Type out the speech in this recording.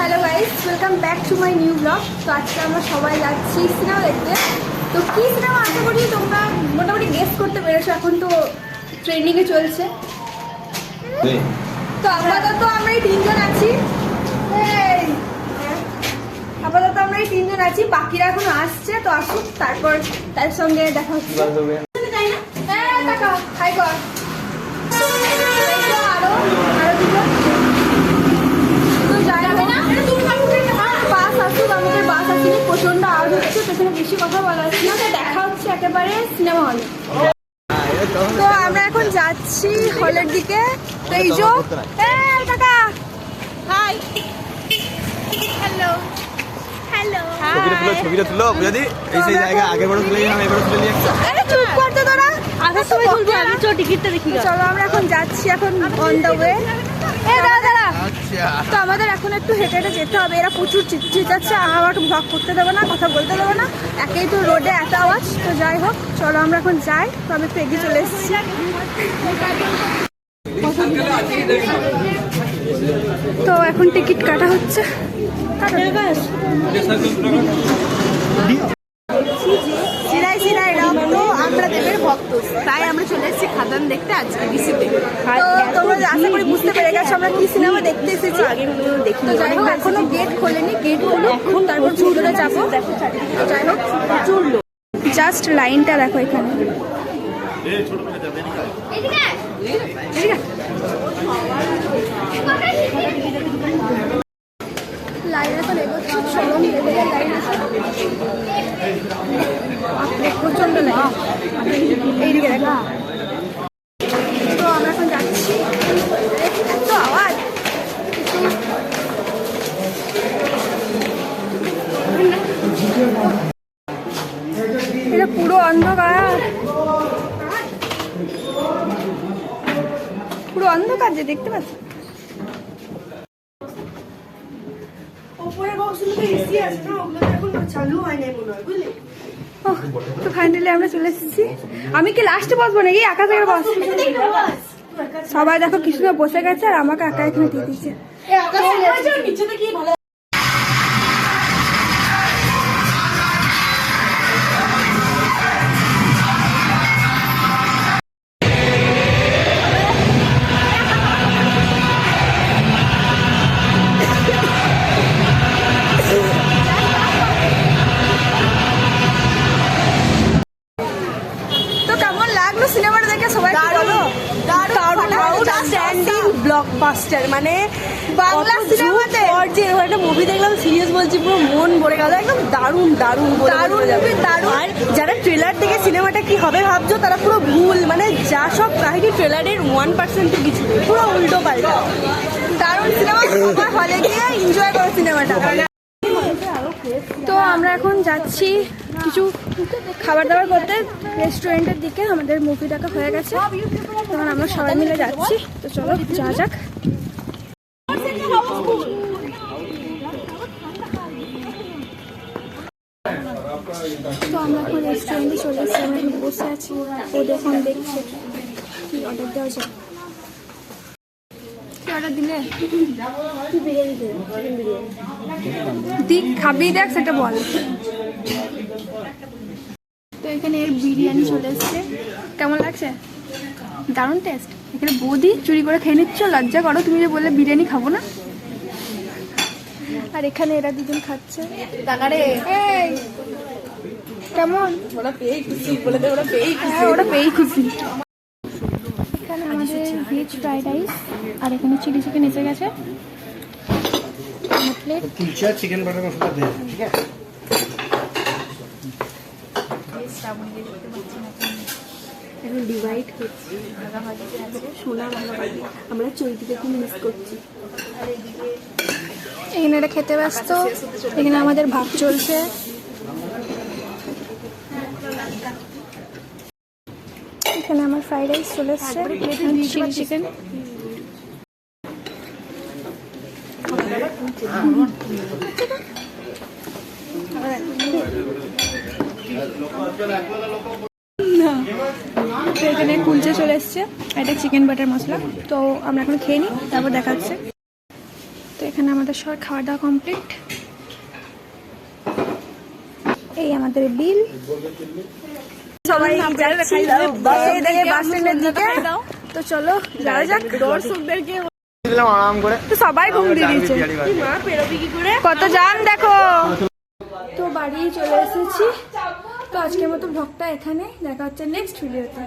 Hello guys, welcome back to my new blog. তো আজকে আমরা সবাই যাচ্ছি সিনেমা দেখতে। তো কী সিনেমা আশা করি তোমরা মোটামুটি গেস করতে পেরেছো, এখন তো ট্রেন্ডিংয়ে চলছে। তো আপাতত আমরা এই তিনজন আছি, বাকিরা এখন আসছে। তো আসুক, তারপর তার সঙ্গে দেখা হচ্ছে। হাই কর আরো দুজন। তো যাই হোক, বাস আসুক, আমাদের বাস আসেনি, প্রচন্ড আওয়াজ হচ্ছে, পেছনে বেশি কথা বলা হচ্ছে না। তো দেখা হচ্ছে একেবারে সিনেমা হলে। তো আমরা এখন যাচ্ছি হলের দিকে। তো এই যে কাকা, হাই, হ্যালো হ্যালো, ছবিটা তুলো বুঝাদি। এই সেই জায়গা আগে বড় তুলে আমি এবারে তুলে নিয়ে আসছি। আরে চুপ কর তো তোরা, আসার সময় বলবি আমি তো টিকিটটা দেখি। চলো আমরা এখন যাচ্ছি, এখন অন দ্য ওয়ে। দাঁড়া, তো আমাদের এখন একটু হেঁটে হেঁটে যেতে হবে। এরা প্রচুর চিৎকাচ্ছে, আমার ব্লগ করতে দেবে না, কথা বলতে দেবে না, একেই তো রোডে এত আওয়াজ। তো যাই হোক, চলো আমরা এখন যাই। তো আমি একটু এগিয়ে চলে এসেছি। তো এখন টিকিট কাটা হচ্ছে। সিরাই রক্ত আমরা দেবের ভক্ত, তাই আমরা চলে এসেছি খাদান দেখতে আজকে ডিসিতে। তো তোমরা আশা করি বুঝতে পেরে গেছো আমরা কি সিনেমা দেখতে এসেছি। তো যাই হোক, এখনো গেট খোলেনি, গেট খুলুক, তারপর ভিতরে যাবো। যাই হোক, চুরলো জাস্ট লাইনটা দেখো এখানে। লাইন এখন এগোচ্ছে, চলো লেভেলের লাইন আছে, প্রচন্ড লাইন এইদিকে দেখো। তো আমরা এখন যাচ্ছি, তো আওয়াজ এটা পুরো অন্ধকার, পুরো অন্ধকার যে দেখতে পাচ্ছি। তো ফাইনালি আমরা চলে এসেছি। আমি কি লাস্টে বসবো নাকি একা থেকে বস? সবাই দেখো কি সুন্দর বসে গেছে, আর আমাকে একা এখানে দিয়ে দিচ্ছে। সিনেমাটা দেখে সবাই আউটস্ট্যান্ডিং ব্লকবাস্টার, মানে বাংলা সিনেমাতে যে একটা মুভি দেখলাম, সিরিয়াস বলছি, পুরো মন ভরে গেল, একদম দারুণ দারুণ দারুণ দারুণ। আর যারা ট্রেলার দেখে সিনেমাটা কি হবে ভাবছো, তারা পুরো ভুল, মানে যা সব কাহিনী ট্রেলারের 1% কিছু নেই, পুরো উল্টো পাল্টা। দারুণ সিনেমা, হলে গিয়ে এনজয় করো সিনেমাটা। তো আমরা এখন যাচ্ছি কিছু খাবার দাবার করতে রেস্টুরেন্টের দিকে। আমাদের মুভি দেখা হয়ে গেছে, তখন আমরা সবাই মিলে যাচ্ছি। তো চলো যা যাক। তো আমরা এখন রেস্টুরেন্টে চলে এসেছি, আমরা এখন বসে আছি, ও এখন দেখছে কি অর্ডার দেওয়া যায়। অর্ডার দিলে দিক খাবি, দেখ সেটা বল। তো এখানে এর বিরিয়ানি চলে এসছে, কেমন লাগছে? দারুণ টেস্ট। এখানে বৌদি চুরি করে খেয়ে নিচ্ছ, লজ্জা করো, তুমি যে বললে বিরিয়ানি খাবো না। আর এখানে এরা দুজন খাচ্ছে। কেমন? ওরা পেয়েই খুশি, বলে দে ওরা পেয়েই খুশি। হ্যাঁ, ওরা পেয়েই খুশি। এখানে আমাদের ভেজ ফ্রাইড রাইস, আর এখানে চিলি চিকেন এসে গেছে। প্লেট কুলচা চিকেন বাটার মশলা দে, ঠিক আছে? এখন ডিভাইড হচ্ছে, ভাগাভাগিতে আছে, সোনা ভাগাভাগি। আমরা চৈতিকে খুব মিস করছি। এখানে এটা খেতে ব্যস্ত, এখানে আমাদের ভাত চলছে। এখানে আমার ফ্রাইড রাইস চলে এসছে, চিলি চিকেন। তো এখানে কুলচা চলে এসছে, এটা চিকেন বাটার মশলা। তো আমরা এখন খেয়ে নিই, তারপর দেখা হচ্ছে। তো এখানে এখানে আমাদের সবার খাওয়া দাওয়া কমপ্লিট। এই আমাদের বিল। সবাই যাচ্ছে বাস স্ট্যান্ডের দিকে। তো চলো যাওয়া যাক। দর্শকদেরকে দিলাম আরাম করে। তো সবাই ঘুম দিয়ে দিয়েছে। মা পেরোবি কি করে? কত জাম দেখো। তো বাড়ি চলে এসেছি। তো আজকের মতো ব্লগটা এখানে, দেখা হচ্ছে নেক্সট ভিডিওতে।